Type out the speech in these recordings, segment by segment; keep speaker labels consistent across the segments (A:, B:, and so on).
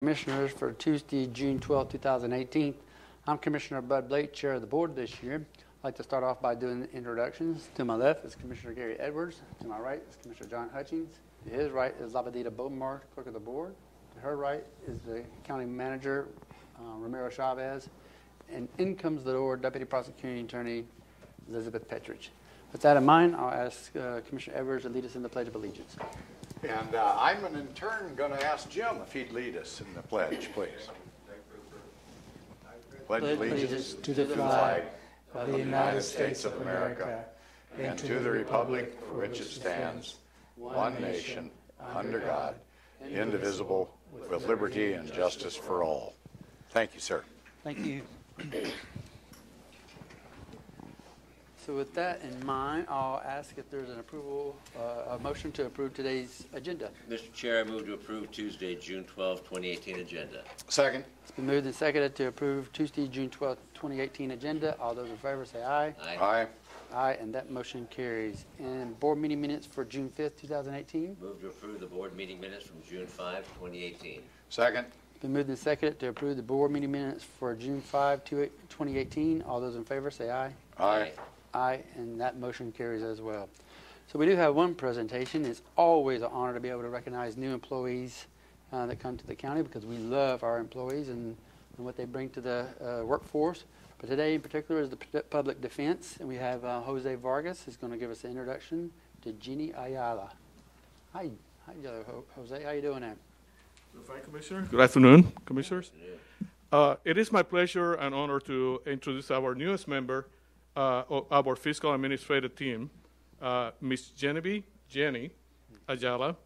A: Commissioners for Tuesday, June 12, 2018. I'm Commissioner Bud Blake, Chair of the Board this year. I'd like to start off by doing the introductions. To my left is Commissioner Gary Edwards. To my right is Commissioner John Hutchings. To his right is Labadita Bomar, Clerk of the Board. To her right is the County Manager, Ramiro Chavez. And in comes the door, Deputy Prosecuting Attorney Elizabeth Petrich. With that in mind, I'll ask Commissioner Edwards to lead us in the Pledge of Allegiance.
B: And I'm in turn going to ask Jim if he'd lead us in the pledge, please. Pledge allegiance to the flag of the United States of America and to the republic for which it stands, one nation, under God, indivisible, with liberty and justice for all. Thank you, sir.
A: Thank you. So with that in mind, I'll ask if there's an approval, a motion to approve today's agenda.
C: Mr. Chair, I move to approve Tuesday, June 12, 2018 agenda.
B: Second.
A: It's been moved and seconded to approve Tuesday, June 12, 2018 agenda. All those in favor say aye.
C: Aye.
B: Aye.
A: Aye, and that motion carries. And board meeting minutes for June 5th, 2018.
C: Move to approve the board meeting minutes from June 5, 2018.
B: Second.
A: It's been moved and seconded to approve the board meeting minutes for June 5, 2018. All those in favor say aye.
B: Aye.
A: Aye, and that motion carries as well. So we do have one presentation. It's always an honor to be able to recognize new employees that come to the county because we love our employees and what they bring to the workforce. But today in particular is the public defense, and we have Jose Vargas who's going to give us an introduction to Jeannie Ayala. Hi, Jose. How you doing there?
D: Fine, Commissioner. Good afternoon, Commissioners. It is my pleasure and honor to introduce our newest member of our fiscal administrative team, Ms. Jenny Ayala.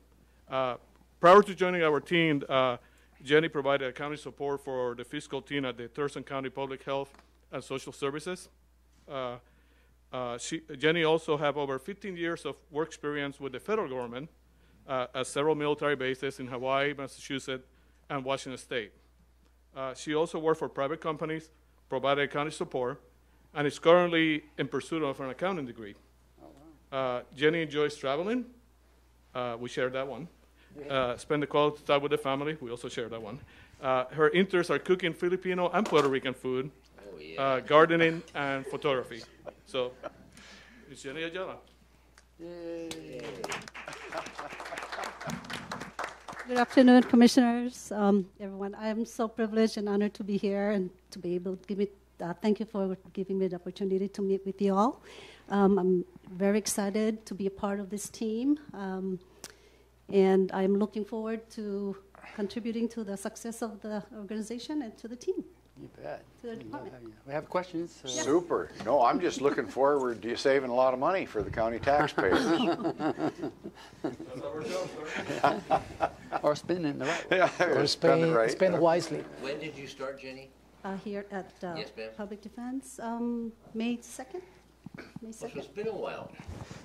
D: Prior to joining our team, Jenny provided accounting support for the fiscal team at the Thurston County Public Health and Social Services. Jenny also has over 15 years of work experience with the federal government at several military bases in Hawaii, Massachusetts, and Washington State. She also worked for private companies, provided accounting support, and is currently in pursuit of an accounting degree. Oh, wow. Jenny enjoys traveling. We share that one. Spend the quality time with the family. We also share that one. Her interests are cooking Filipino and Puerto Rican food, gardening, and photography. So, it's Jenny Ayala.
A: Yay.
E: Good afternoon, Commissioners, everyone. I am so privileged and honored to be here and to be able to give it. Thank you for giving me the opportunity to meet with you all. I'm very excited to be a part of this team, and I'm looking forward to contributing to the success of the organization and to the team.
A: You bet.
E: To the department.
A: We have questions. So.
E: Yes.
B: Super. No, I'm just looking forward to you saving a lot of money for the county taxpayers.
A: Or spending it the right way.
B: Yeah,
F: Or
B: spend it right.
F: spend wisely.
C: When did you start, Jenny?
E: Here at
C: Yes, ma'am.
E: Public Defense, May 2nd? May
C: So
E: 2nd?
C: it's been a while.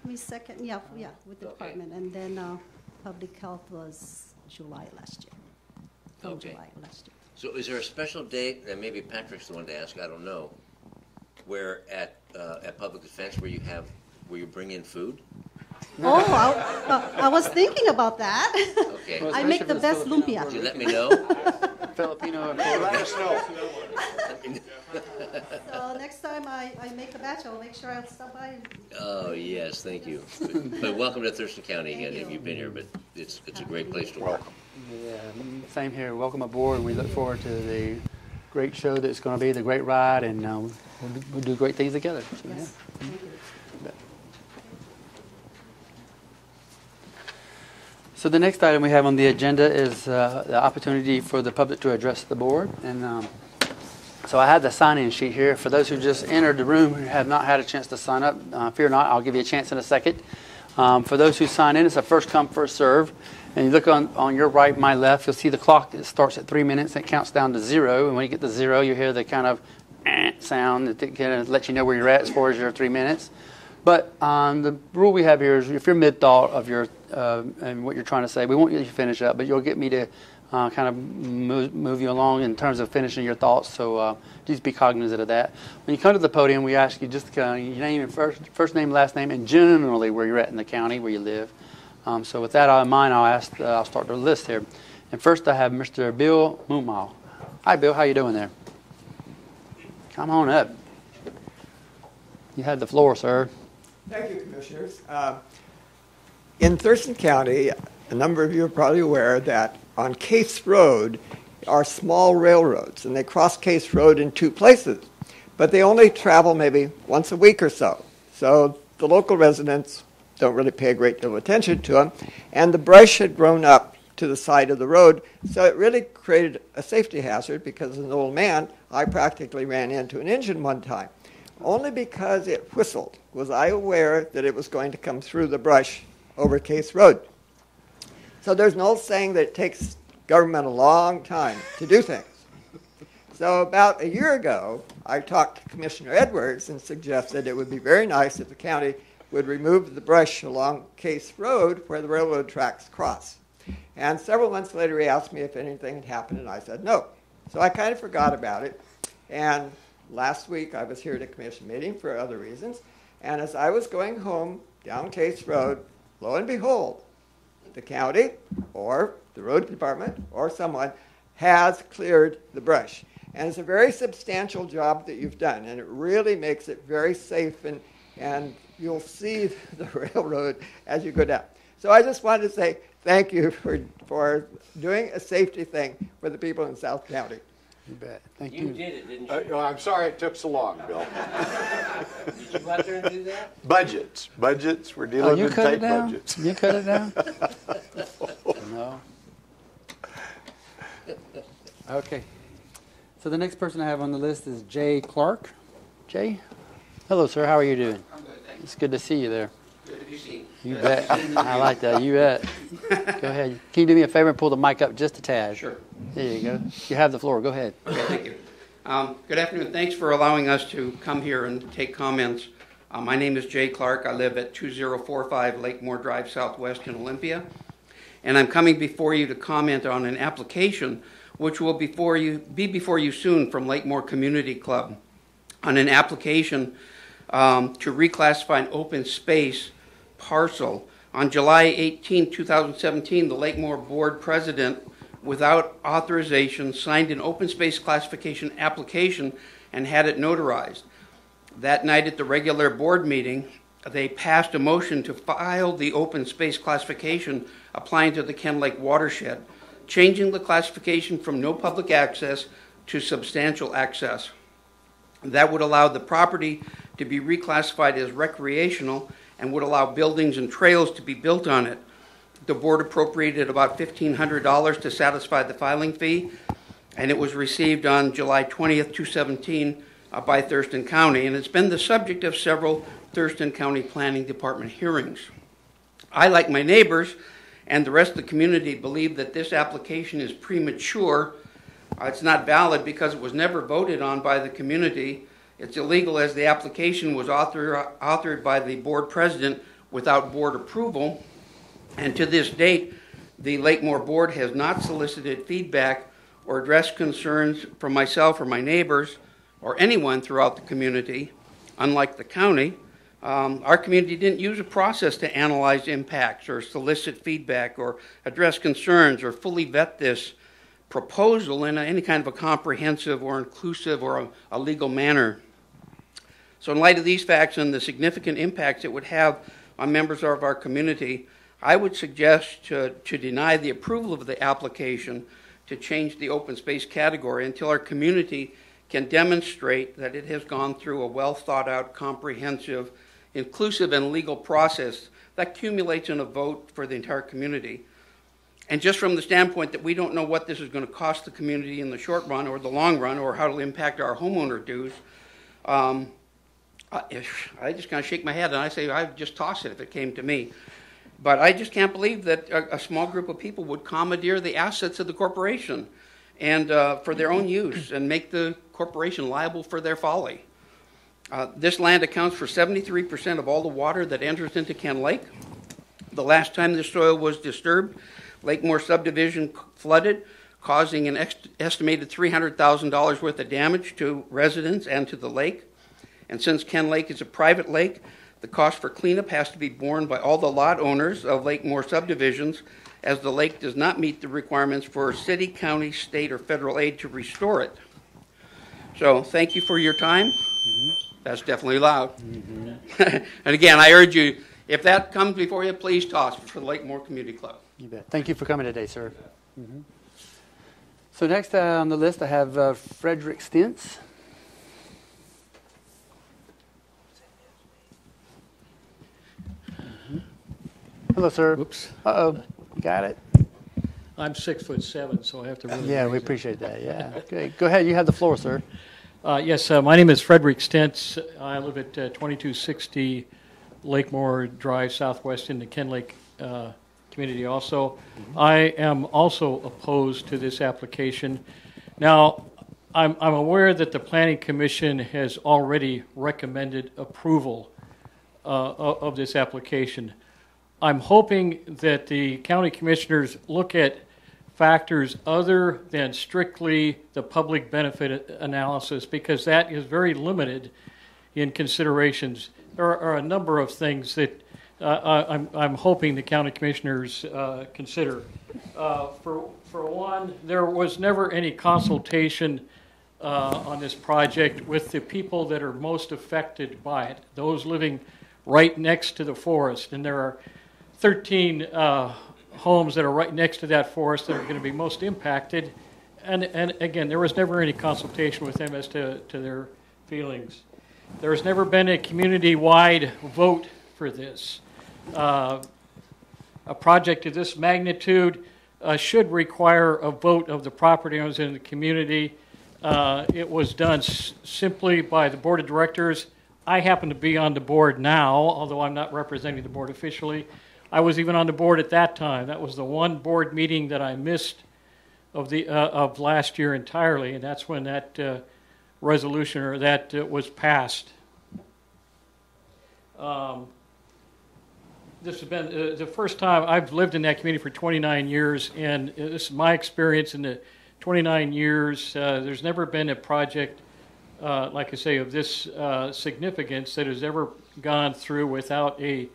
E: May 2nd, yeah, with the
C: Okay.
E: department. And then Public Health was July last year. From
C: Okay.
E: July last year.
C: So is there a special date, and maybe Patrick's the one to ask, I don't know, where at Public Defense where you bring in food?
E: Oh, I was thinking about that.
C: Okay.
A: Well,
E: I make the best lumpia.
C: Could you let me know?
A: Filipino and
B: Let us know.
E: So next time I make a batch, I'll make sure I'll stop by.
C: Oh, yes, thank you. But welcome to Thurston County again.
E: Thank you.
C: You've been here, but it's a great place to work.
B: Welcome.
A: Yeah, same here. Welcome aboard. We look forward to the great show that's going to be, the great ride, and we'll do great things together. So,
E: Yes,
A: yeah.
E: thank you.
A: So the next item we have on the agenda is the opportunity for the public to address the board. And so I have the sign-in sheet here. For those who just entered the room and have not had a chance to sign up, fear not, I'll give you a chance in a second. For those who sign in, it's a first come, first serve. And you look on your right, my left, you'll see the clock that starts at 3 minutes and it counts down to 0. And when you get to 0, you hear the kind of sound that kind of lets you know where you're at as far as your 3 minutes. But the rule we have here is if you're mid-thought of your and what you're trying to say, we won't let you finish up, but you'll get me to kind of move you along in terms of finishing your thoughts. So just be cognizant of that. When you come to the podium, we ask you just your name and first name, last name, and generally where you're at in the county where you live. So with that in mind, I'll start the list here. And first I have Mr. Bill Mumal. Hi, Bill. How you doing there? Come on up. You have the floor, sir.
F: Thank you, Commissioners. In Thurston County, a number of you are probably aware that on Case Road are small railroads, and they cross Case Road in two places, but they only travel maybe once a week or so. So the local residents don't really pay a great deal of attention to them, and the brush had grown up to the side of the road, so it really created a safety hazard because as an old man, I practically ran into an engine one time. Only because it whistled was I aware that it was going to come through the brush over Case Road. So there's an old saying that it takes government a long time to do things. So about a year ago, I talked to Commissioner Edwards and suggested it would be very nice if the county would remove the brush along Case Road where the railroad tracks cross. And several months later, he asked me if anything had happened, and I said no. So I kind of forgot about it. And last week, I was here at a commission meeting for other reasons. And as I was going home down Case Road, lo and behold, the county or the road department or someone has cleared the brush. And it's a very substantial job that you've done, and it really makes it very safe, and you'll see the railroad as you go down. So I just wanted to say thank you for doing a safety thing for the people in South County.
A: You bet. Thank
C: You
A: you.
C: did it, didn't you?
B: No, I'm sorry it took so long, Bill.
C: Did you go out there and do that?
B: Budgets. We're
A: Oh,
B: dealing
A: you
B: with
A: cut it
B: tight
A: down?
B: budgets.
A: You cut it down? No. Okay. So the next person I have on the list is Jay Clark. Jay? Hello, sir. How are you doing?
G: I'm good, thanks.
A: It's good to see you there.
G: Good to be seen.
A: You bet. I like that. You bet. Go ahead. Can you do me a favor and pull the mic up just a tad?
G: Sure.
A: There you go. You have the floor. Go ahead.
G: Okay, thank you. Good afternoon. Thanks for allowing us to come here and take comments. My name is Jay Clark. I live at 2045 Lakemore Drive Southwest in Olympia. And I'm coming before you to comment on an application which will be before you soon from Lakemore Community Club on an application to reclassify an open space parcel. On July 18, 2017, the Lakemore Board President, without authorization, signed an open space classification application and had it notarized. That night at the regular board meeting, they passed a motion to file the open space classification applying to the Ken Lake watershed, changing the classification from no public access to substantial access. That would allow the property to be reclassified as recreational and would allow buildings and trails to be built on it. The board appropriated about $1,500 to satisfy the filing fee, and it was received on July 20th, 2017 by Thurston County, and it's been the subject of several Thurston County Planning Department hearings. I, like my neighbors and the rest of the community, believe that this application is premature. It's not valid because it was never voted on by the community. It's illegal as the application was authored by the board president without board approval. And to this date, the Lakemore board has not solicited feedback or addressed concerns from myself or my neighbors or anyone throughout the community. Unlike the county, our community didn't use a process to analyze impacts or solicit feedback or address concerns or fully vet this proposal in any kind of a comprehensive or inclusive or a legal manner. So in light of these facts and the significant impacts it would have on members of our community, I would suggest to deny the approval of the application to change the open space category until our community can demonstrate that it has gone through a well thought out, comprehensive, inclusive, and legal process that accumulates in a vote for the entire community. And just from the standpoint that we don't know what this is going to cost the community in the short run or the long run or how it'll impact our homeowner dues, I just kind of shake my head and I say I'd just toss it if it came to me. But I just can't believe that a small group of people would commandeer the assets of the corporation and for their own use and make the corporation liable for their folly. This land accounts for 73% of all the water that enters into Ken Lake. The last time the soil was disturbed, Lakemore subdivision flooded, causing an estimated $300,000 worth of damage to residents and to the lake. And since Ken Lake is a private lake, the cost for cleanup has to be borne by all the lot owners of Lakemore subdivisions, as the lake does not meet the requirements for city, county, state, or federal aid to restore it. So thank you for your time. That's definitely loud. And again, I urge you, if that comes before you, please toss for the Lakemore Community Club.
A: You bet. Thank you for coming today, sir. So next on the list, I have Frederick Stintz. Hello, sir.
H: Oops.
A: Uh-oh. You got it?
H: I'm 6'7", so I have to really.
A: Yeah, we appreciate that. Yeah. Okay. Go ahead. You have the floor, sir.
H: Yes, my name is Frederick Stintz. I live at 2260 Lakemore Drive, southwest in the Ken Lake community also. I am also opposed to this application. Now, I'm aware that the Planning Commission has already recommended approval of this application. I'm hoping that the county commissioners look at factors other than strictly the public benefit analysis, because that is very limited in considerations. There are a number of things that I'm hoping the county commissioners consider. For one, there was never any consultation on this project with the people that are most affected by it, those living right next to the forest. And there are 13 homes that are right next to that forest that are going to be most impacted. And again, there was never any consultation with them as to their feelings. There has never been a community-wide vote for this. A project of this magnitude should require a vote of the property owners in the community. It was done simply by the board of directors. I happen to be on the board now, although I'm not representing the board officially. I was even on the board at that time. That was the one board meeting that I missed of last year entirely, and that's when that resolution or that was passed. This has been the first time I've lived in that community for 29 years, and this is my experience in the 29 years. There's never been a project, like I say, of this significance that has ever gone through without a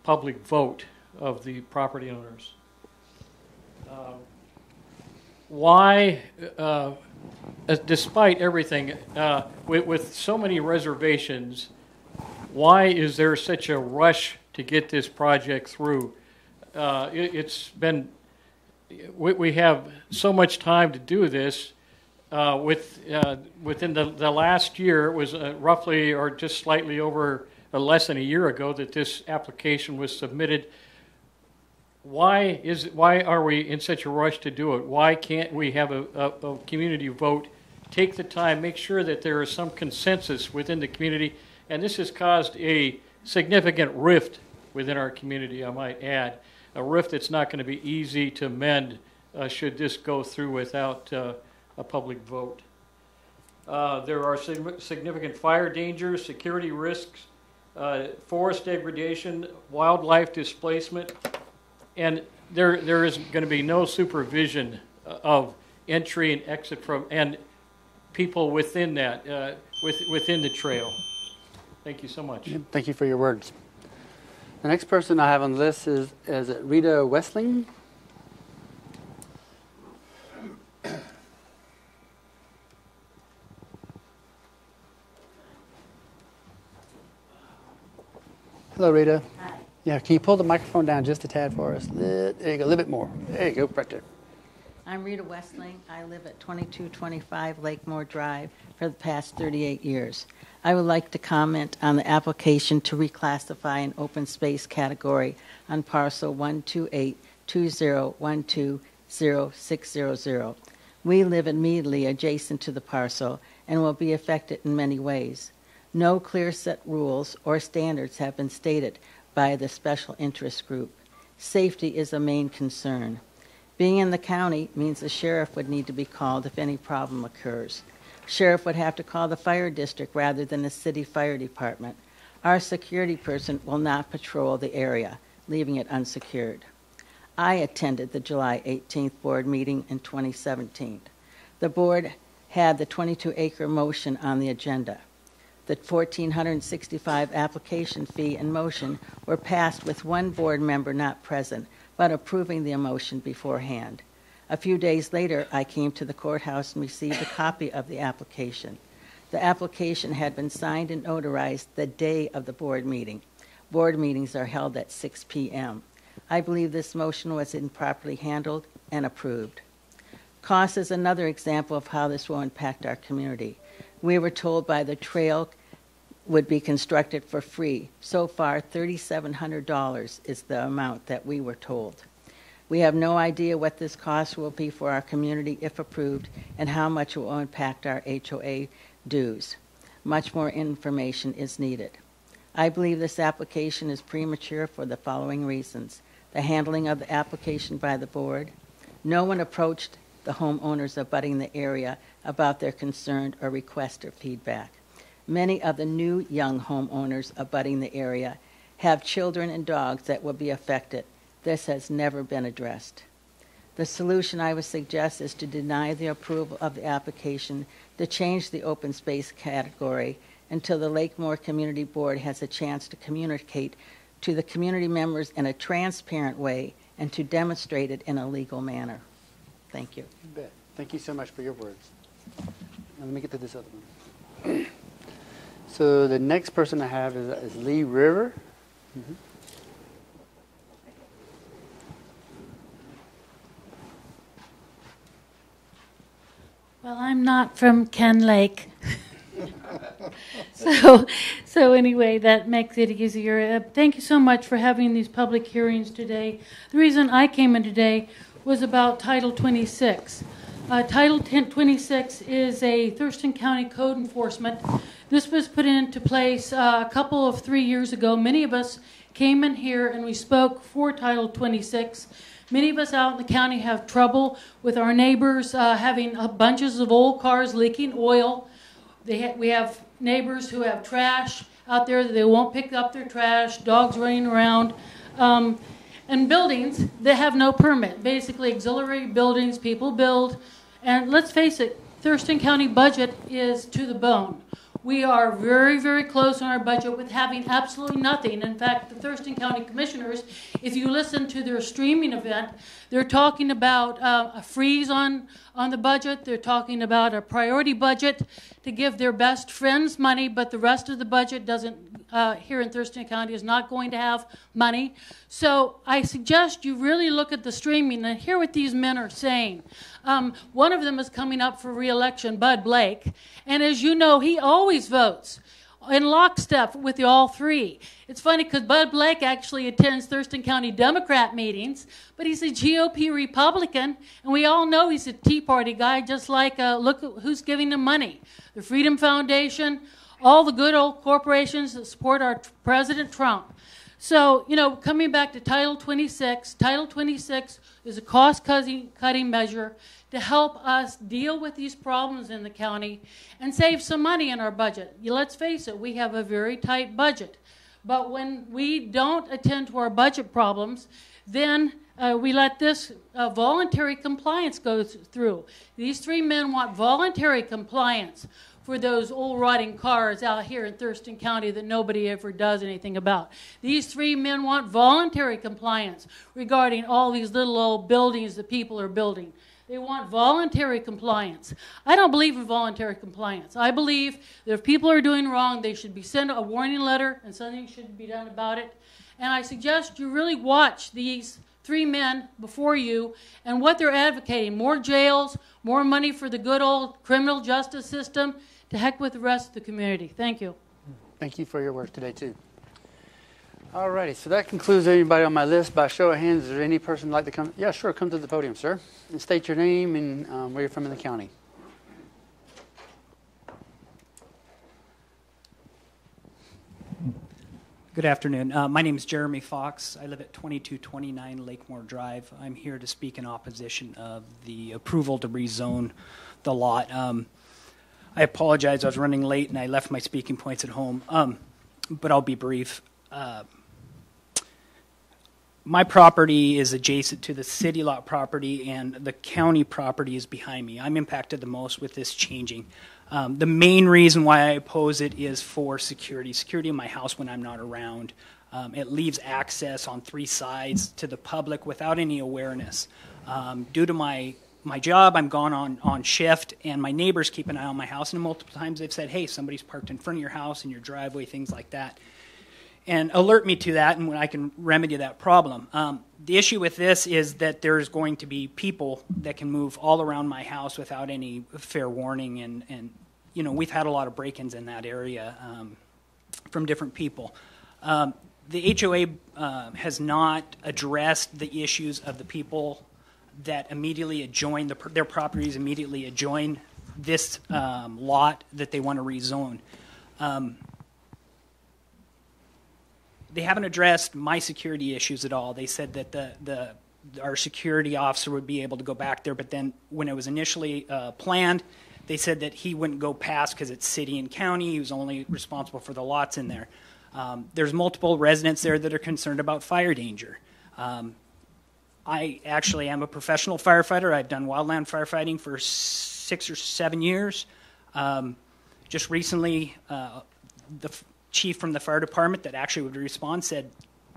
H: public vote of the property owners. Why, despite everything, with so many reservations, why is there such a rush to get this project through? It's been, we have so much time to do this. Within the last year, it was roughly or just slightly over less than a year ago that this application was submitted. Why are we in such a rush to do it? Why can't we have a community vote, take the time, make sure that there is some consensus within the community? And this has caused a significant rift within our community, I might add, a rift that's not going to be easy to mend should this go through without a public vote. There are significant fire dangers, security risks, forest degradation, wildlife displacement, and there is going to be no supervision of entry and exit from and people within that within the trail. Thank you so much.
A: Thank you for your words. The next person I have on the list is Rita Westling. Hello, Rita.
I: Hi.
A: Yeah, can you pull the microphone down just a tad for us? There you go, a little bit more. There you go, right there.
I: I'm Rita Westling. I live at 2225 Lakemore Drive for the past 38 years. I would like to comment on the application to reclassify an open space category on parcel 12820120600. We live immediately adjacent to the parcel and will be affected in many ways. No clear set rules or standards have been stated by the special interest group. Safety is a main concern. Being in the county means the sheriff would need to be called if any problem occurs. Sheriff would have to call the fire district rather than the city fire department. Our security person will not patrol the area, leaving it unsecured. I attended the July 18th board meeting in 2017. The board had the 22-acre motion on the agenda. The $1,465 application fee and motion were passed with one board member not present, but approving the motion beforehand. A few days later, I came to the courthouse and received a copy of the application. The application had been signed and notarized the day of the board meeting. Board meetings are held at 6 p.m. I believe this motion was improperly handled and approved. Cost is another example of how this will impact our community. We were told by the trail would be constructed for free. So far, $3,700 is the amount that we were told. We have no idea what this cost will be for our community if approved and how much it will impact our HOA dues. Much more information is needed. I believe this application is premature for the following reasons. The handling of the application by the board. No one approached the homeowners abutting the area about their concern or request or feedback. Many of the new young homeowners abutting the area have children and dogs that will be affected. This has never been addressed. The solution I would suggest is to deny the approval of the application to change the open space category until the Lakemore Community Board has a chance to communicate to the community members in a transparent way and to demonstrate it in a legal manner. Thank you.
A: You bet. Thank you so much for your words. Now let me get to this other one. So the next person I have is Lee River. Mm-hmm.
J: Well, I'm not from Ken Lake. So anyway, that makes it easier. Thank you so much for having these public hearings today. The reason I came in today was about Title 26. Title 26 is a Thurston County code enforcement. This was put into place a couple of 3 years ago. Many of us came in here and we spoke for Title 26. Many of us out in the county have trouble with our neighbors having bunches of old cars leaking oil. We have neighbors who have trash out there that they won't pick up their trash, dogs running around, and buildings that have no permit. Basically, auxiliary buildings people build. And let's face it, Thurston County budget is to the bone. We are very, very close on our budget with having absolutely nothing. In fact, the Thurston County Commissioners, if you listen to their streaming event, they're talking about a freeze on the budget. They're talking about a priority budget to give their best friends money, but the rest of the budget doesn't, here in Thurston County, is not going to have money. So I suggest you really look at the streaming and hear what these men are saying. One of them is coming up for re-election, Bud Blake, and as you know, he always votes in lockstep with the all three. It's funny because Bud Blake actually attends Thurston County Democrat meetings, but he's a GOP Republican, and we all know he's a Tea Party guy, just like, look who's giving him money. The Freedom Foundation, all the good old corporations that support our President Trump. So, coming back to Title 26, Title 26 is a cost-cutting measure to help us deal with these problems in the county and save some money in our budget. Let's face it, we have a very tight budget. But when we don't attend to our budget problems, then we let this voluntary compliance go through. These three men want voluntary compliance for those old rotting cars out here in Thurston County that nobody ever does anything about. These three men want voluntary compliance regarding all these little old buildings that people are building. They want voluntary compliance. I don't believe in voluntary compliance. I believe that if people are doing wrong, they should be sent a warning letter and something should be done about it. And I suggest you really watch these three men before you and what they're advocating. More jails, more money for the good old criminal justice system. To heck with the rest of the community. Thank you.
A: Thank you for your work today, too. All righty, so that concludes everybody on my list. By show of hands, is there any person who'd like to come? Yeah, sure, come to the podium, sir. And state your name and where you're from in the county.
K: Good afternoon. My name is Jeremy Fox. I live at 2229 Lakemore Drive. I'm here to speak in opposition of the approval to rezone the lot. I apologize. I was running late and I left my speaking points at home, but I'll be brief. My property is adjacent to the city lot property and the county property is behind me. I'm impacted the most with this changing. The main reason why I oppose it is for security in my house when I'm not around. It leaves access on 3 sides to the public without any awareness. Due to my job, I'm gone on shift, and my neighbors keep an eye on my house, and multiple times they've said, hey, somebody's parked in front of your house, in your driveway, things like that, and alert me to that, and when I can remedy that problem. The issue with this is that there's going to be people that can move all around my house without any fair warning, and you know, we've had a lot of break-ins in that area from different people. The HOA has not addressed the issues of the people that immediately adjoin, their properties immediately adjoin this lot that they want to rezone. They haven't addressed my security issues at all. They said that our security officer would be able to go back there, but then when it was initially planned, they said that he wouldn't go past because it's city and county. He was only responsible for the lots in there. There's multiple residents there that are concerned about fire danger. I actually am a professional firefighter. I've done wildland firefighting for 6 or 7 years. Just recently, the chief from the fire department that actually would respond said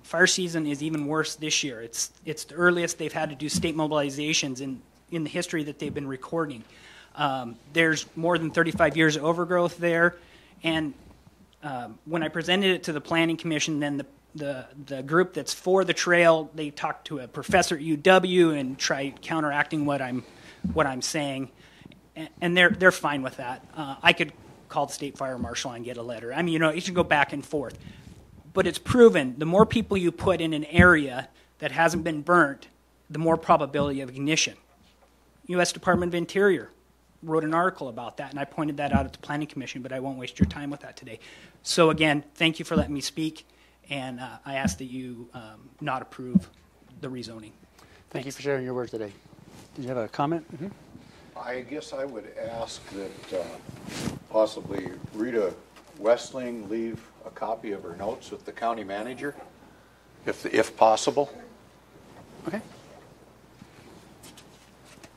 K: fire season is even worse this year. It's the earliest they've had to do state mobilizations in the history that they've been recording. There's more than 35 years of overgrowth there, and when I presented it to the Planning Commission, then the group that's for the trail, they talked to a professor at UW and tried counteracting what I'm saying, and they're fine with that. I could call the state fire marshal and get a letter. I mean, you know, you should go back and forth, but it's proven the more people you put in an area that hasn't been burnt, the more probability of ignition. U.S. Department of Interior wrote an article about that, and I pointed that out at the Planning Commission, but I won't waste your time with that today. So again, thank you for letting me speak, and I ask that you not approve the rezoning.
A: Thank you for sharing your words today. Did you have a comment? Mm-hmm.
B: I guess I would ask that possibly Rita Westling leave a copy of her notes with the county manager, if possible.
A: Okay.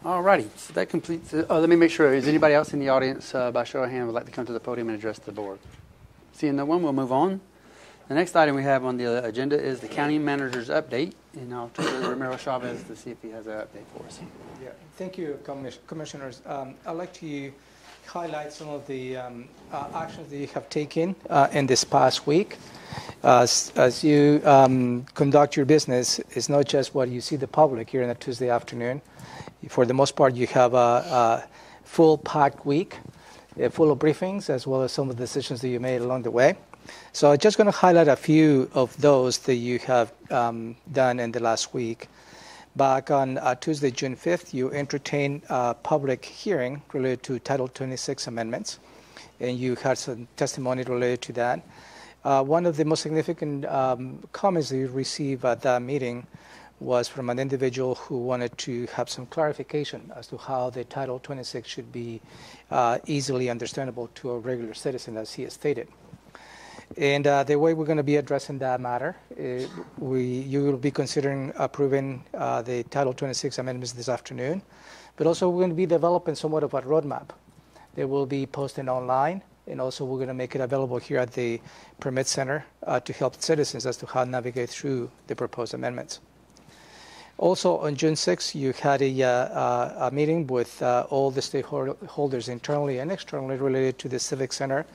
A: All righty. So that completes it. Oh, let me make sure. Is anybody else in the audience, by show of hand, would like to come to the podium and address the board? Seeing no one, we'll move on. The next item we have on the agenda is the county manager's update, and I'll turn to Ramiro Chavez to see if he has an update for us.
L: Yeah, thank you, Commissioners. I'd like to highlight some of the actions that you have taken in this past week. As you conduct your business, it's not just what you see the public here on a Tuesday afternoon. For the most part, you have a full packed week, full of briefings, as well as some of the decisions that you made along the way. So I'm just going to highlight a few of those that you have done in the last week. Back on Tuesday, June 5th, you entertained a public hearing related to Title 26 amendments, and you had some testimony related to that. One of the most significant comments that you received at that meeting was from an individual who wanted to have some clarification as to how the Title 26 should be easily understandable to a regular citizen, as he has stated. And the way we're going to be addressing that matter, you will be considering approving the Title 26 amendments this afternoon, but also we're going to be developing somewhat of a roadmap. They will be posted online, and also we're going to make it available here at the Permit Center to help citizens as to how to navigate through the proposed amendments. Also, on June 6th, you had a meeting with all the stakeholders internally and externally related to the Civic Center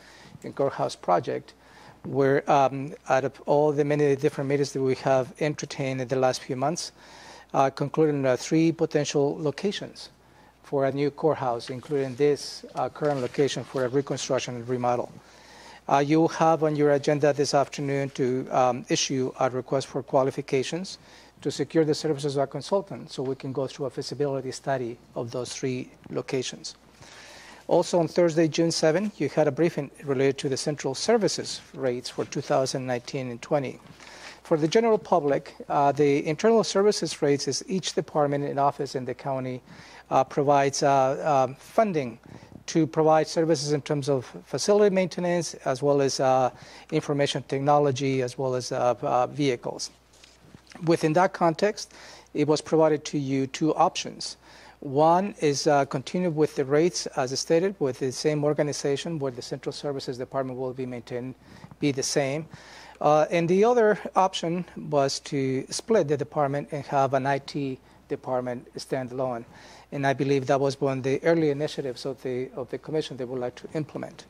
L: and Courthouse project, where out of all the many different meetings that we have entertained in the last few months, concluding 3 potential locations for a new courthouse, including this current location for a reconstruction and remodel. You will have on your agenda this afternoon to issue a request for qualifications to secure the services of a consultant so we can go through a feasibility study of those 3 locations. Also on Thursday, June 7, you had a briefing related to the central services rates for 2019 and 20. For the general public, the internal services rates is each department and office in the county provides funding to provide services in terms of facility maintenance, as well as information technology, as well as vehicles. Within that context, it was provided to you 2 options. One is continue with the rates as stated with the same organization where the Central Services Department will be maintained, be the same. And the other option was to split the department and have an IT department standalone. And I believe that was one of the early initiatives of the commission they would like to implement.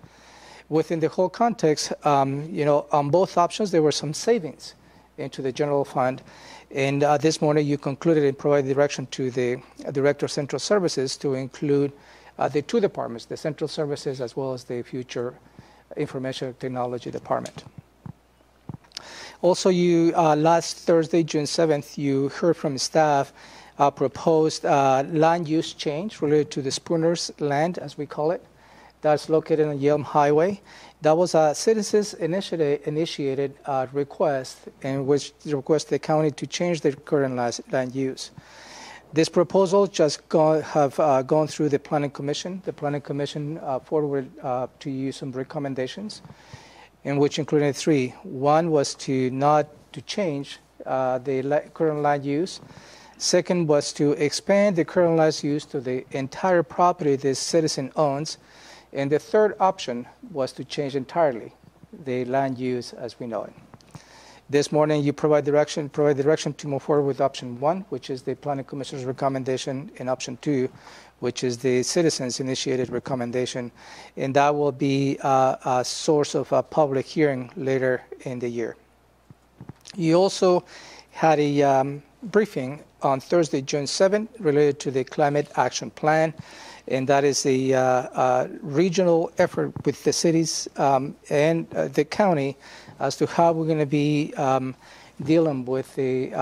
L: Within the whole context, on both options, there were some savings into the general fund. And this morning, you concluded and provided direction to the Director of Central Services to include the two departments, the Central Services as well as the future Information Technology Department. Also, you last Thursday, June 7th, you heard from staff proposed land use change related to the Spooner's land, as we call it. That's located on Yelm Highway. That was a citizens initiated request in which request the county to change their current land use. This proposal just have gone through the Planning Commission. The Planning Commission forwarded to you some recommendations, in which included three. One was to not to change the current land use. Second was to expand the current land use to the entire property the citizen owns. And the third option was to change entirely the land use as we know it. This morning, you provide direction to move forward with option one, which is the Planning Commission's recommendation, and option two, which is the citizens-initiated recommendation, and that will be a source of a public hearing later in the year. You also had a briefing on Thursday, June 7th, related to the Climate Action Plan, and that is a regional effort with the cities and the county as to how we're going to be dealing with the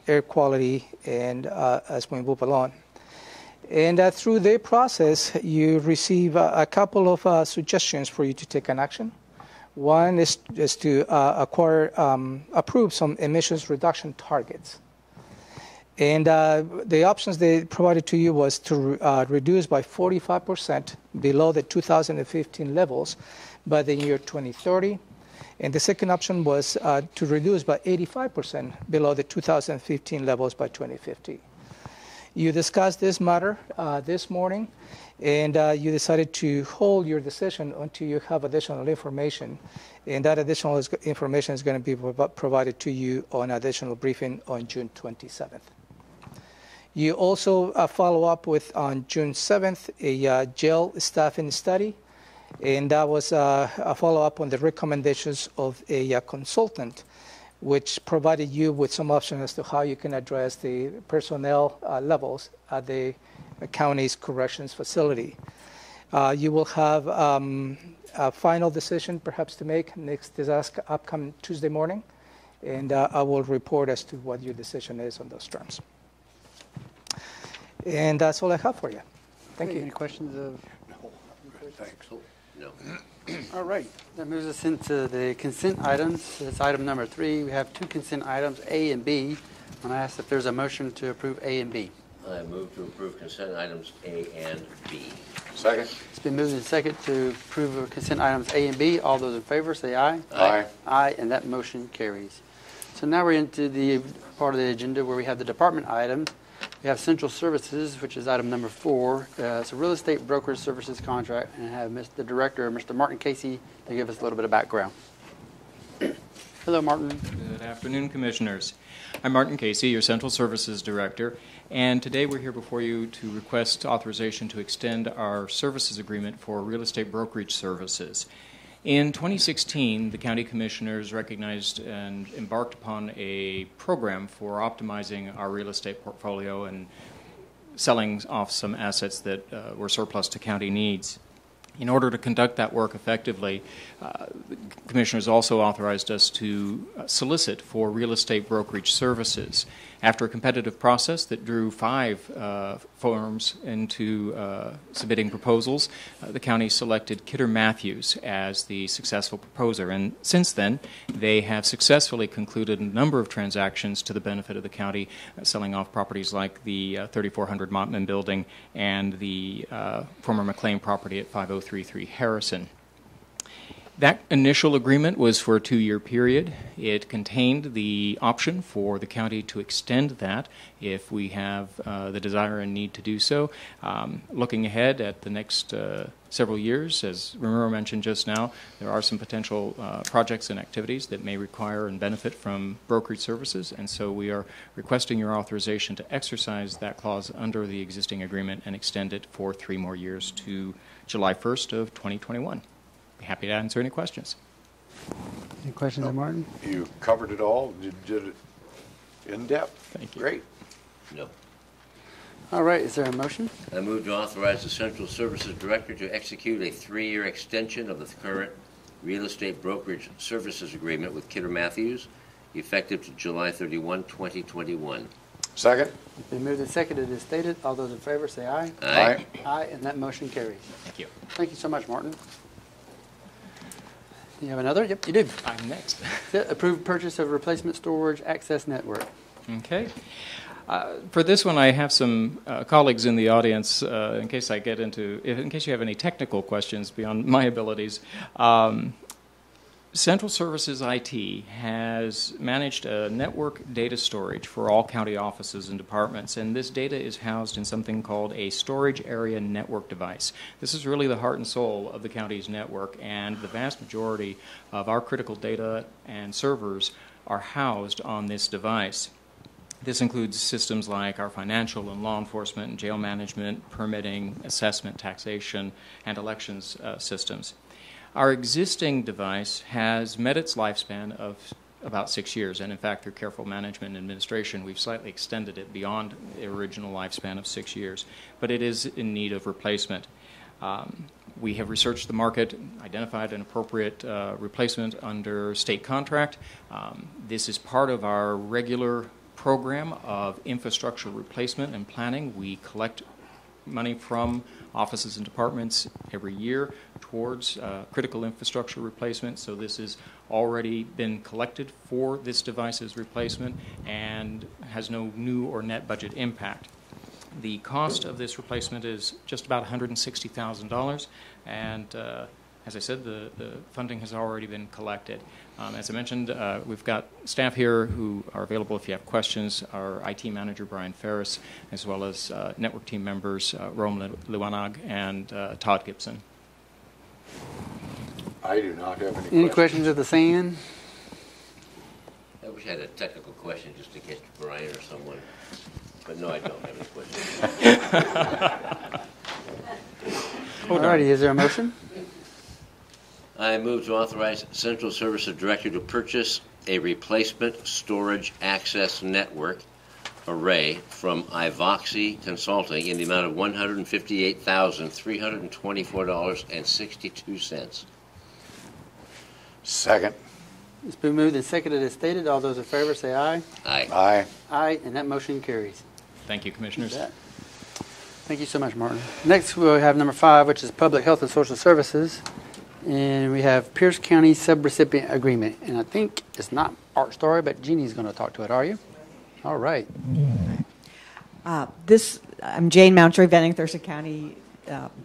L: air quality and as we move along. And through the process, you receive a couple of suggestions for you to take an action. One is to approve some emissions reduction targets. And the options they provided to you was to reduce by 45% below the 2015 levels by the year 2030. And the second option was to reduce by 85% below the 2015 levels by 2050. You discussed this matter this morning, and you decided to hold your decision until you have additional information. And that additional information is going to be provided to you on additional briefing on June 27th. You also follow up with, on June 7th, a jail staffing study, and that was a follow-up on the recommendations of a consultant, which provided you with some options as to how you can address the personnel levels at the county's corrections facility. You will have a final decision perhaps to make this upcoming Tuesday morning, and I will report as to what your decision is on those terms. And that's all I have for you. Thank you.
A: Any questions of?
B: No. Thanks.
C: No.
A: All right. That moves us into the consent items. It's item number 3. We have two consent items, A and B. And I ask if there's a motion to approve A and B.
C: I move to approve consent items A and B.
B: Second.
A: It's been moved and second to approve consent items A and B. All those in favor say aye.
B: Aye.
A: Aye, and that motion carries. So now we're into the part of the agenda where we have the department items. We have Central Services, which is item number 4. It's a real estate brokerage services contract, and I have the director, Mr. Martin Casey, to give us a little bit of background. Hello, Martin.
M: Good afternoon, Commissioners. I'm Martin Casey, your Central Services Director, and today we're here before you to request authorization to extend our services agreement for real estate brokerage services. In 2016, the County Commissioners recognized and embarked upon a program for optimizing our real estate portfolio and selling off some assets that were surplus to county needs. In order to conduct that work effectively, the Commissioners also authorized us to solicit for real estate brokerage services. After a competitive process that drew 5 firms into submitting proposals, the county selected Kidder Matthews as the successful proposer. And since then, they have successfully concluded a number of transactions to the benefit of the county, selling off properties like the 3400 Montman building and the former McLean property at 5033 Harrison. That initial agreement was for a 2-year period. It contained the option for the county to extend that if we have the desire and need to do so. Looking ahead at the next several years, as Ramiro mentioned just now, there are some potential projects and activities that may require and benefit from brokerage services, and so we are requesting your authorization to exercise that clause under the existing agreement and extend it for 3 more years to July 1st of 2021. Be happy to answer any questions.
A: Any questions, Martin?
B: You covered it all. You did it in depth.
M: Thank you.
B: Great.
C: No.
A: All right, is there a motion?
C: I move to authorize the Central Services Director to execute a 3-year extension of the current real estate brokerage services agreement with Kidder Matthews, effective to July 31, 2021.
B: Second.
A: It's been moved and seconded as stated. All those in favor say aye.
C: Aye.
A: Aye, and that motion carries.
M: Thank you.
A: Thank you so much, Martin. You have another? Yep, you do.
M: I'm next.
A: Approved purchase of replacement storage access network.
M: Okay. For this one, I have some colleagues in the audience. In case you have any technical questions beyond my abilities. Central Services IT has managed a network data storage for all county offices and departments, and this data is housed in something called a storage area network device. This is really the heart and soul of the county's network, and the vast majority of our critical data and servers are housed on this device. This includes systems like our financial and law enforcement and jail management, permitting, assessment, taxation, and elections systems. Our existing device has met its lifespan of about 6 years, and in fact, through careful management and administration, we've slightly extended it beyond the original lifespan of 6 years, but it is in need of replacement. We have researched the market, identified an appropriate replacement under state contract. This is part of our regular program of infrastructure replacement and planning. We collect money from offices and departments every year towards critical infrastructure replacement. So this has already been collected for this device's replacement and has no new or net budget impact. The cost of this replacement is just about $160,000, and as I said, the funding has already been collected. As I mentioned, we've got staff here who are available if you have questions. Our IT manager, Brian Ferris, as well as network team members, Rome Luanag and Todd Gibson.
B: I do not have
A: Any questions of the SAN?
C: I wish I had a technical question just to get Brian or someone, but no, I don't have any questions.
A: All righty, is there a motion?
C: I move to authorize Central Services Director to purchase a replacement storage access network array from BoCC Consulting in the amount of $158,324.62.
B: Second.
A: It's been moved and seconded as stated. All those in favor say aye.
C: Aye.
B: Aye.
A: Aye, and that motion carries.
M: Thank you, Commissioners.
A: Thank you so much, Martin. Next, we'll have number 5, which is Public Health and Social Services. And we have Pierce County Subrecipient Agreement. And I think it's not Art Story, but Jeannie's going to talk to it. Are you? All right.
N: I'm Jane Mountjoy, Venning, Thurston County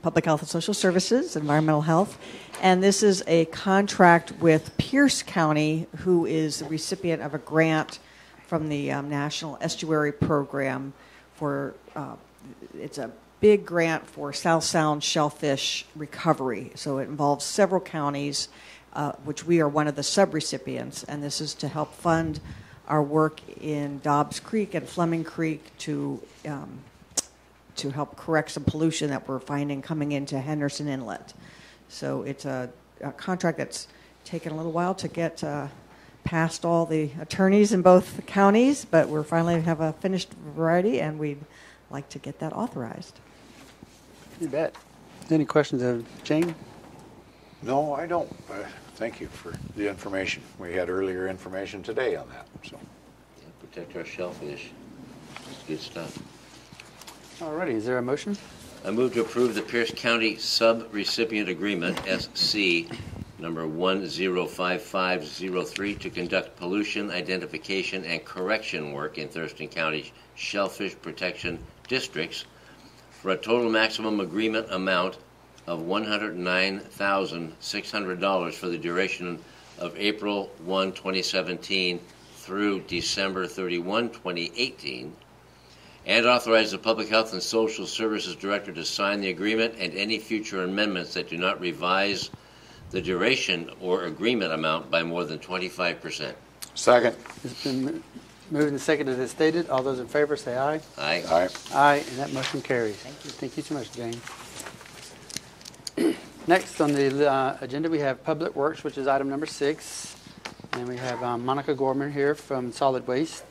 N: Public Health and Social Services, Environmental Health. And this is a contract with Pierce County, who is the recipient of a grant from the National Estuary Program for, it's a big grant for South Sound shellfish recovery. So it involves several counties, which we are one of the subrecipients, and this is to help fund our work in Dobbs Creek and Fleming Creek to help correct some pollution that we're finding coming into Henderson Inlet. So it's a contract that's taken a little while to get past all the attorneys in both counties, but we're finally have a finished variety, and we'd like to get that authorized.
A: You bet. Any questions of Jane?
B: No, I don't. Thank you for the information. We had earlier information today on that. So,
C: Yeah, protect our shellfish. It's good stuff.
A: All righty. Is there a motion?
C: I move to approve the Pierce County Sub-Recipient Agreement, SC, number 105503, to conduct pollution identification and correction work in Thurston County shellfish protection districts for a total maximum agreement amount of $109,600 for the duration of April 1, 2017 through December 31, 2018, and authorize the Public Health and Social Services Director to sign the agreement and any future amendments that do not revise the duration or agreement amount by more than 25%.
B: Second.
A: It's been moved and seconded as stated. All those in favor say aye.
C: Aye.
B: Aye.
A: Aye, and that motion carries. Thank you so much, Jane. Next on the agenda, we have Public Works, which is item number 6. And we have Monica Gorman here from Solid Waste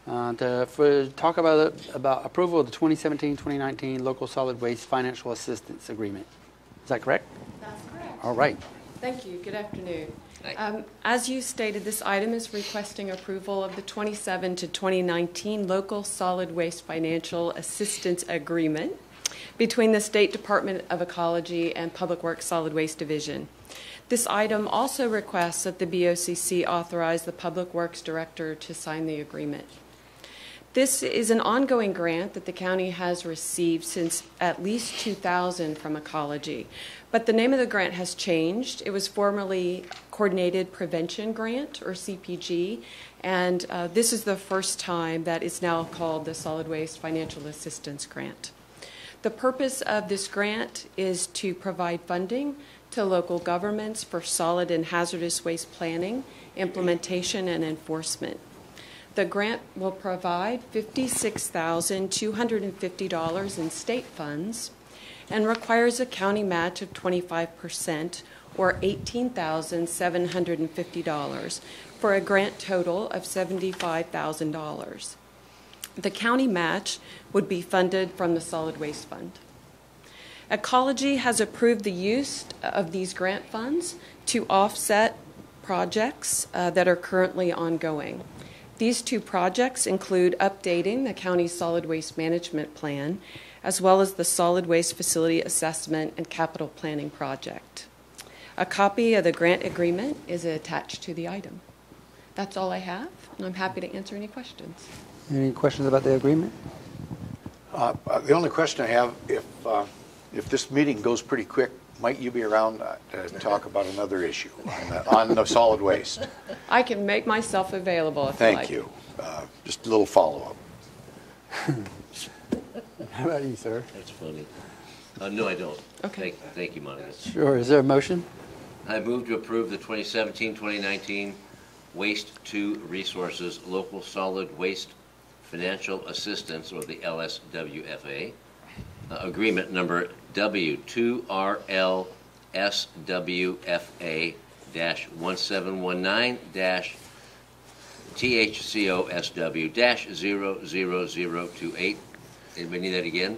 A: to talk about approval of the 2017-2019 Local Solid Waste Financial Assistance Agreement. Is that correct?
O: That's correct.
A: All right.
O: Thank you. Good afternoon. As you stated, this item is requesting approval of the 2017 to 2019 Local Solid Waste Financial Assistance Agreement between the State Department of Ecology and Public Works Solid Waste Division. This item also requests that the BoCC authorize the Public Works Director to sign the agreement. This is an ongoing grant that the county has received since at least 2000 from Ecology, but the name of the grant has changed. It was formerly Coordinated Prevention Grant, or CPG, and this is the first time that it's now called the Solid Waste Financial Assistance Grant. The purpose of this grant is to provide funding to local governments for solid and hazardous waste planning, implementation, and enforcement. The grant will provide $56,250 in state funds and requires a county match of 25%, or $18,750, for a grant total of $75,000. The county match would be funded from the Solid Waste Fund. Ecology has approved the use of these grant funds to offset projects that are currently ongoing. These two projects include updating the county's solid waste management plan, as well as the solid waste facility assessment and capital planning project. A copy of the grant agreement is attached to the item. That's all I have, and I'm happy to answer any questions.
A: Any questions about the agreement?
B: The only question I have, if this meeting goes pretty quick, might you be around to talk about another issue on the solid waste?
O: I can make myself available if you like.
B: Thank you. Just a little follow-up.
A: How about you, sir?
C: That's funny. No, I don't.
O: Okay.
C: Thank you, Monica.
A: Sure. Is there a motion?
C: I move to approve the 2017-2019 Waste to Resources Local Solid Waste Financial Assistance, or the LSWFA, agreement number W2RLSWFA-1719-THCOSW-00028. Anybody need that again?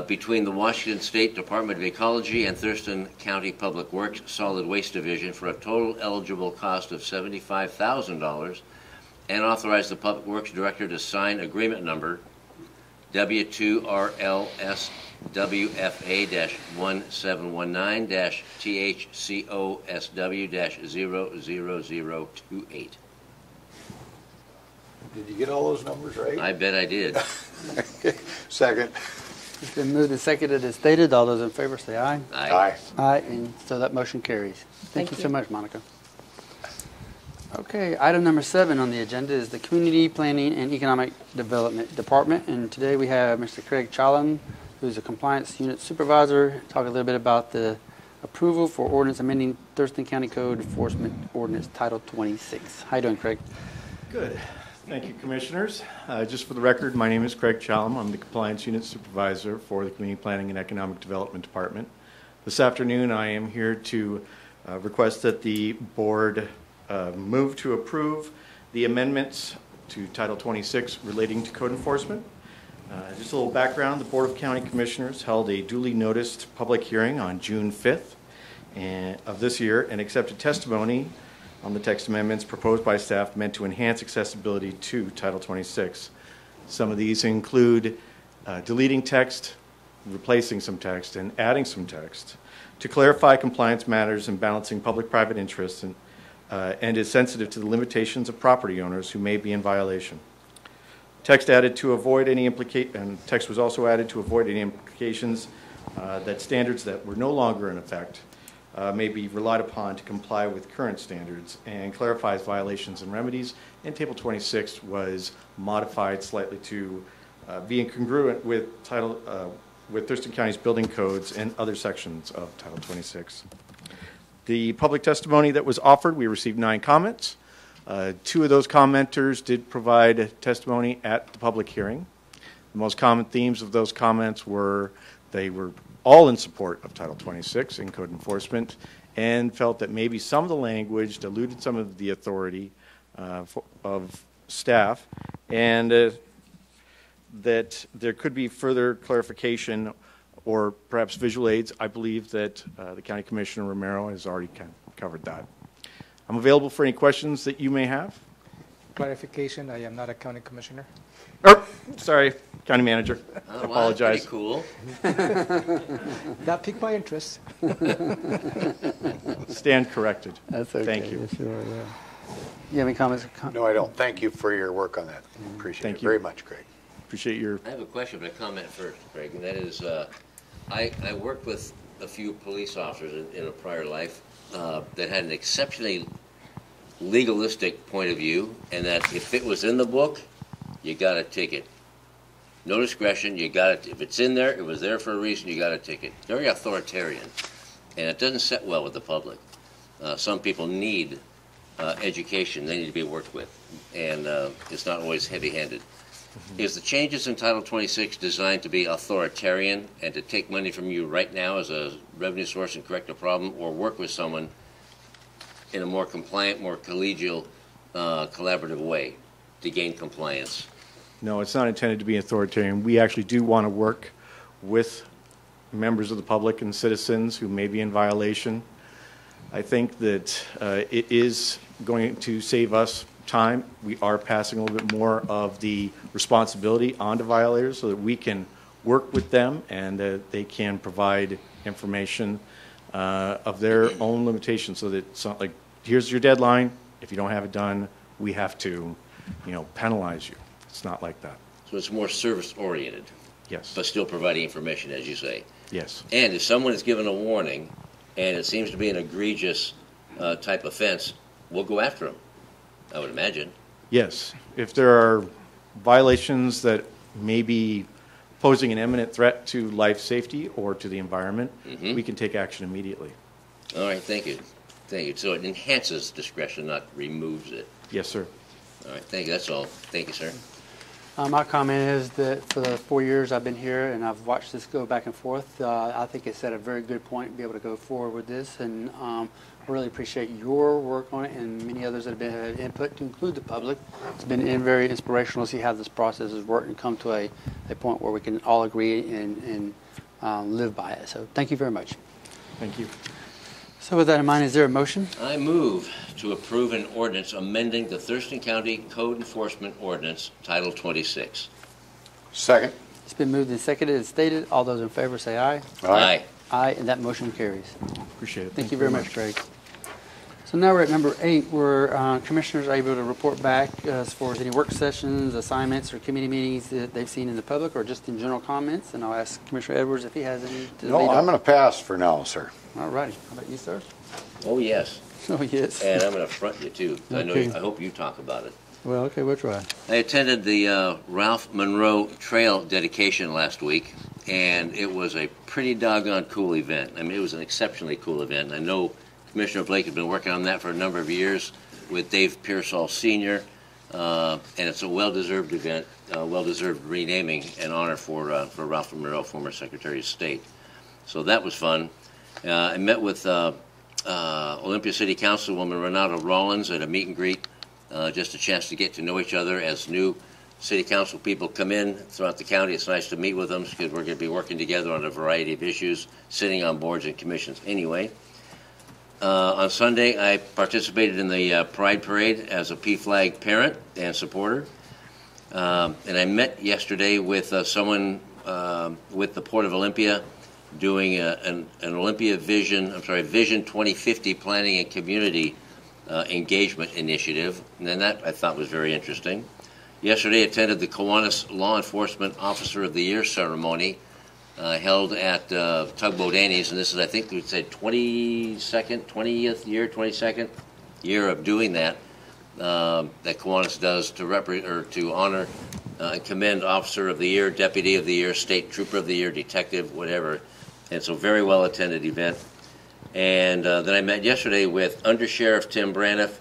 C: Between the Washington State Department of Ecology and Thurston County Public Works Solid Waste Division for a total eligible cost of $75,000, and authorize the Public Works Director to sign agreement number W2RLSWFA-1719-THCOSW-00028.
B: Did you get all those numbers right?
C: I bet I did.
B: Second.
A: It's been moved and seconded as stated. All those in favor say aye.
C: Aye.
B: Aye.
A: Aye, and so that motion carries. Thank you so much, Monica. Okay, item number 7 on the agenda is the Community Planning and Economic Development Department, and today we have Mr. Craig Challen, who's a Compliance Unit Supervisor, talk a little bit about the approval for ordinance amending Thurston County Code Enforcement Ordinance Title 26. How you doing, Craig?
P: Good. Thank you, Commissioners. Just for the record, my name is Craig Challen. I'm the Compliance Unit Supervisor for the Community Planning and Economic Development Department. This afternoon, I am here to request that the Board move to approve the amendments to Title 26 relating to code enforcement. Just a little background, the Board of County Commissioners held a duly noticed public hearing on June 5th of this year and accepted testimony on the text amendments proposed by staff meant to enhance accessibility to Title 26. Some of these include deleting text, replacing some text, and adding some text to clarify compliance matters and balancing public-private interests, and is sensitive to the limitations of property owners who may be in violation. Text was also added to avoid any implications that standards that were no longer in effect may be relied upon to comply with current standards, and clarifies violations and remedies. And Table 26 was modified slightly to be incongruent with with Thurston County's building codes and other sections of Title 26. The public testimony that was offered, we received 9 comments. 2 of those commenters did provide testimony at the public hearing. The most common themes of those comments were they were all in support of Title 26 in code enforcement, and felt that maybe some of the language diluted some of the authority of staff, and that there could be further clarification or perhaps visual aids. I believe that the County Commissioner Romero has already covered that. I'm available for any questions that you may have.
L: Clarification, I am not a county commissioner.
P: Oh, sorry, County Manager. I apologize.
C: Cool.
L: That piqued my interest.
P: Stand corrected.
A: That's okay.
P: Thank you.
A: Yes, you are, yeah. You have any comments?
B: No, I don't. Thank you for your work on that. Appreciate it very much, Craig.
P: Appreciate your...
C: I have a question, but a comment first, Craig, and that is, I worked with a few police officers in a prior life that had an exceptionally legalistic point of view, and that if it was in the book, you got a ticket. No discretion, you got it. If it's in there, it was there for a reason, you got a ticket. Very authoritarian, and it doesn't set well with the public. Some people need education, they need to be worked with, and it's not always heavy-handed. Is the changes in Title 26 designed to be authoritarian and to take money from you right now as a revenue source and correct a problem, or work with someone in a more compliant, more collegial, collaborative way to gain compliance?
P: No, it's not intended to be authoritarian. We actually do want to work with members of the public and citizens who may be in violation. I think that it is going to save us time. We are passing a little bit more of the responsibility onto violators so that we can work with them and they can provide information of their own limitations, so that it's not like, here's your deadline, if you don't have it done, we have to, penalize you. It's not like that.
C: So it's more service-oriented.
P: Yes.
C: But still providing information, as you say.
P: Yes.
C: And if someone is given a warning, and it seems to be an egregious type offense, we'll go after them, I would imagine.
P: Yes. If there are violations that may be posing an imminent threat to life safety or to the environment, we can take action immediately.
C: All right, thank you. Thank you. So it enhances discretion, not removes it.
P: Yes, sir.
C: All right, thank you. That's all. Thank you, sir.
A: My comment is that for the 4 years I've been here and I've watched this go back and forth, I think it's at a very good point to be able to go forward with this, and I really appreciate your work on it and many others that have had input, to include the public. It's been very inspirational to see how this process has worked and come to a point where we can all agree and live by it. So thank you very much.
P: Thank you.
A: So with that in mind, is there a motion?
C: I move to approve an ordinance amending the Thurston County Code Enforcement Ordinance, Title 26.
B: Second.
A: It's been moved and seconded as stated. All those in favor say aye.
C: Aye.
A: Aye, and that motion carries.
P: Appreciate it.
A: Thank you very much, Craig. So now we're at number 8, where commissioners are able to report back as far as any work sessions, assignments, or committee meetings that they've seen in the public, or just in general comments. And I'll ask Commissioner Edwards if he has any to
B: No,
A: lead
B: I'm
A: off.
B: going to pass for now, sir.
A: All righty. How about you, sir?
C: Oh, yes.
A: Oh, yes.
C: And I'm going to front you, too.
A: Okay.
C: I hope you talk about it.
A: Well, okay, we'll try.
C: I attended the Ralph Monroe Trail dedication last week, and it was a pretty doggone cool event. I mean, it was an exceptionally cool event. I know Commissioner Blake has been working on that for a number of years with Dave Pearsall Sr., and it's a well-deserved event, well-deserved renaming and honor for Ralph Monroe, former Secretary of State. So that was fun. I met with Olympia City Councilwoman Renata Rollins at a meet and greet, just a chance to get to know each other as new City Council people come in throughout the county. It's nice to meet with them because we're going to be working together on a variety of issues, sitting on boards and commissions anyway. On Sunday, I participated in the Pride Parade as a PFLAG parent and supporter. And I met yesterday with someone with the Port of Olympia doing an Olympia Vision 2050 Planning and Community Engagement Initiative. And then that I thought was very interesting. Yesterday, I attended the Kiwanis Law Enforcement Officer of the Year ceremony held at Tugboat Annie's, and this is, I think, we'd say 22nd year of doing that. That Kiwanis does to honor and commend Officer of the Year, Deputy of the Year, State Trooper of the Year, Detective, whatever. And it's a very well attended event. And then I met yesterday with Under Sheriff Tim Braniff,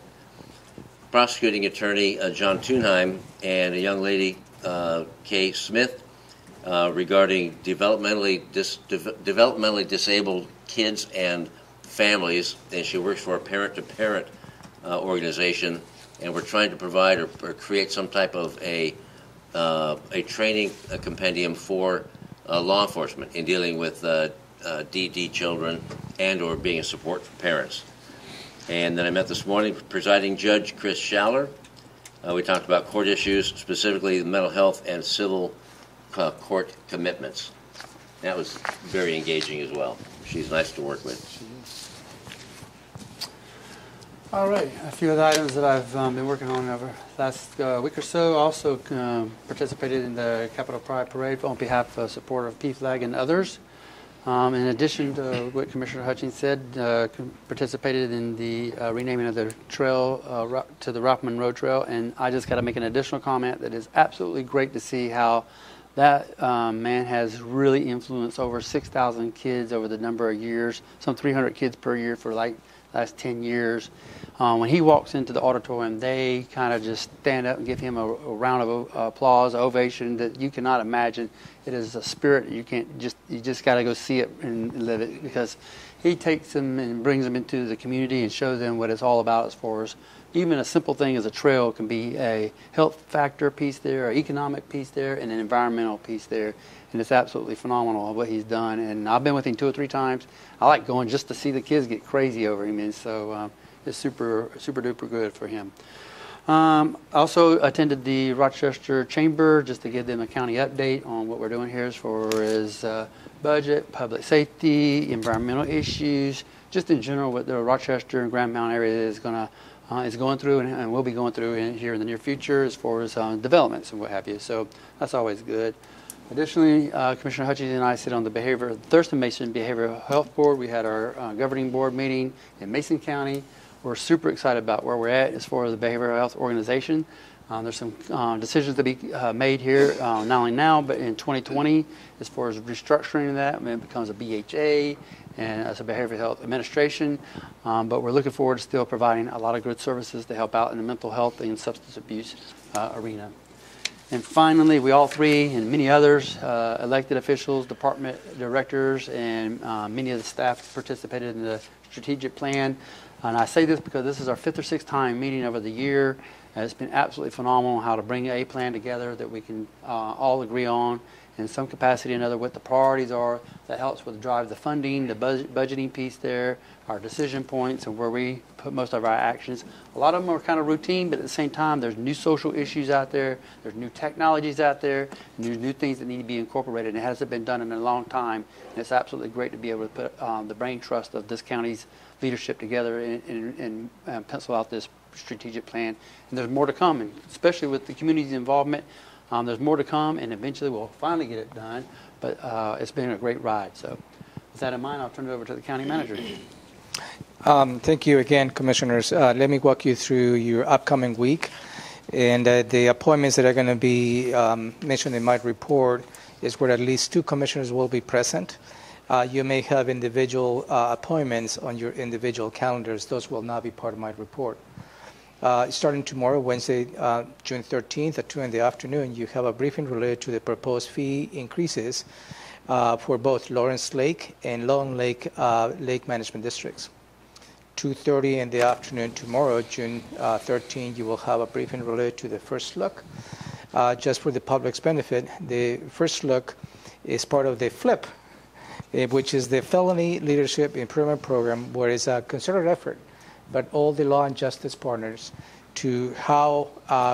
C: Prosecuting Attorney John Thunheim, and a young lady, Kay Smith, regarding developmentally disabled kids and families. And she works for a parent-to-parent organization, and we're trying to provide or create some type of a training compendium for law enforcement in dealing with DD children and or being a support for parents. And then I met this morning with Presiding Judge Chris Schaller. We talked about court issues, specifically the mental health and civil court commitments. That was very engaging as well. She's nice to work with.
A: All right, a few of the items that I've been working on over the last week or so. Also participated in the Capitol Pride Parade on behalf of support of PFLAG and others. In addition to what Commissioner Hutchings said, participated in the renaming of the trail to the Rockman Road Trail, and I just got to make an additional comment that is absolutely great to see how that man has really influenced over 6,000 kids over the number of years, some 300 kids per year for like last 10 years. When he walks into the auditorium, they kind of just stand up and give him a round of applause, ovation that you cannot imagine. It is a spirit you just got to go see it and live it, because he takes them and brings them into the community and shows them what it's all about as far as even a simple thing as a trail can be a health factor piece there, an economic piece there, and an environmental piece there. And it's absolutely phenomenal what he's done. And I've been with him 2 or 3 times. I like going just to see the kids get crazy over him. And so it's super duper good for him. Also attended the Rochester Chamber just to give them a county update on what we're doing here as far as budget, public safety, environmental issues, just in general what the Rochester and Grand Mountain area is going through and will be going through here in the near future as far as developments and what have you. So that's always good. Additionally, Commissioner Hutchings and I sit on the Thurston Mason Behavioral Health Board. We had our governing board meeting in Mason County. We're super excited about where we're at as far as the behavioral health organization. There's some decisions to be made here, not only now, but in 2020, as far as restructuring that. I mean, it becomes a BHA and as a behavioral health administration. But we're looking forward to still providing a lot of good services to help out in the mental health and substance abuse arena. And finally, we all three and many others, elected officials, department directors, and many of the staff participated in the strategic plan. And I say this because this is our 5th or 6th time meeting over the year. And it's been absolutely phenomenal how to bring a plan together that we can all agree on in some capacity or another what the priorities are. That helps with drive the funding, the budgeting piece there, our decision points, and where we put most of our actions. A lot of them are kind of routine, but at the same time, there's new social issues out there, there's new technologies out there, and there's new things that need to be incorporated. And it hasn't been done in a long time. And it's absolutely great to be able to put the brain trust of this county's leadership together and pencil out this strategic plan. And there's more to come, and especially with the community's involvement. There's more to come, and eventually we'll finally get it done. But it's been a great ride. So with that in mind, I'll turn it over to the county manager.
L: Thank you again, Commissioners. Let me walk you through your upcoming week. And the appointments that are going to be mentioned in my report is where at least 2 commissioners will be present. You may have individual appointments on your individual calendars. Those will not be part of my report. Starting tomorrow, Wednesday, June 13th at 2 in the afternoon, you have a briefing related to the proposed fee increases for both Lawrence Lake and Long Lake Lake Management Districts. 2:30 in the afternoon tomorrow, June 13th, you will have a briefing related to the first look. Just for the public's benefit, the first look is part of the FLIP, which is the Felony Leadership Improvement Program, where it's a concerted effort, but all the law and justice partners to how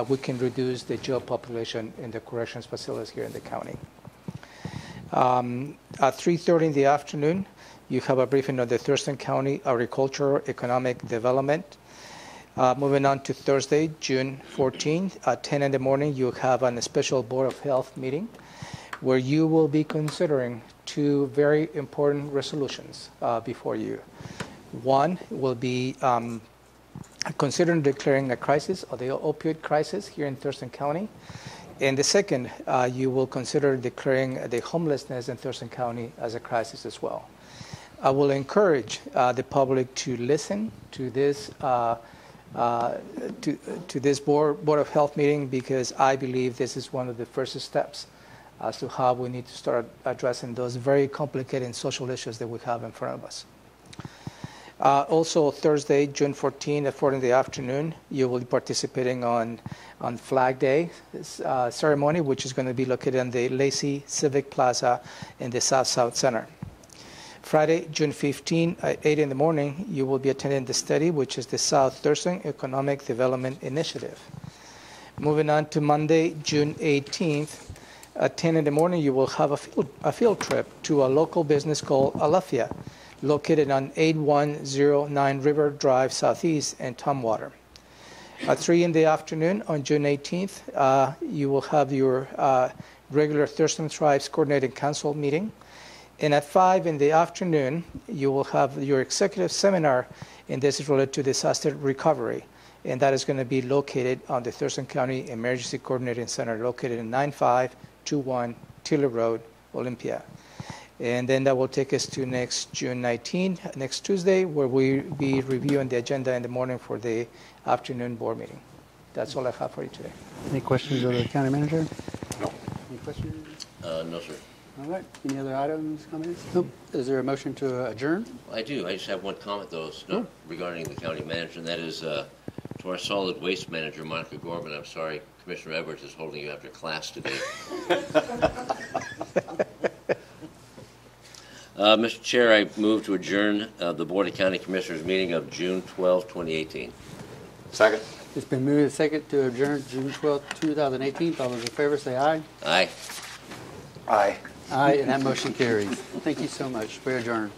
L: we can reduce the jail population in the corrections facilities here in the county. At 3:30 in the afternoon, you have a briefing on the Thurston County Agricultural Economic Development. Moving on to Thursday, June 14th, at 10 in the morning, you have a special Board of Health meeting where you will be considering two very important resolutions before you. One will be considering declaring a crisis, or the opioid crisis here in Thurston County. And the second, you will consider declaring the homelessness in Thurston County as a crisis as well. I will encourage the public to listen to this to this Board of Health meeting, because I believe this is one of the first steps as to how we need to start addressing those very complicated social issues that we have in front of us. Also, Thursday, June 14 at 4 in the afternoon, you will be participating on Flag Day ceremony, which is going to be located in the Lacey Civic Plaza in the South Center. Friday, June 15 at 8 in the morning, you will be attending the study, which is the South Thurston Economic Development Initiative. Moving on to Monday, June 18th, at 10 in the morning, you will have a field trip to a local business called Alafia, located on 8109 River Drive Southeast in Tumwater. At 3 in the afternoon on June 18th, you will have your regular Thurston Tribes Coordinating Council meeting. And at 5 in the afternoon, you will have your executive seminar, and this is related to disaster recovery. And that is going to be located on the Thurston County Emergency Coordinating Center, located in 9521 Tiller Road, Olympia. And then that will take us to next June 19, next Tuesday, where we'll be reviewing the agenda in the morning for the afternoon board meeting. That's all I have for you today.
A: Any questions of the county manager?
P: No.
A: Any questions?
C: No, sir.
A: All right. Any other items, comments? Nope. Is there a motion to adjourn?
C: I do. I just have one comment, though. It's not regarding the county manager, and that is to our solid waste manager, Monica Gorman. I'm sorry, Commissioner Edwards is holding you after class today. Mr. Chair, I move to adjourn the Board of County Commissioners meeting of June 12, 2018.
P: Second.
A: It's been moved and second to adjourn June 12, 2018. All those in favor say aye.
C: Aye.
P: Aye.
A: Aye, and that motion carries. Thank you so much. We adjourn.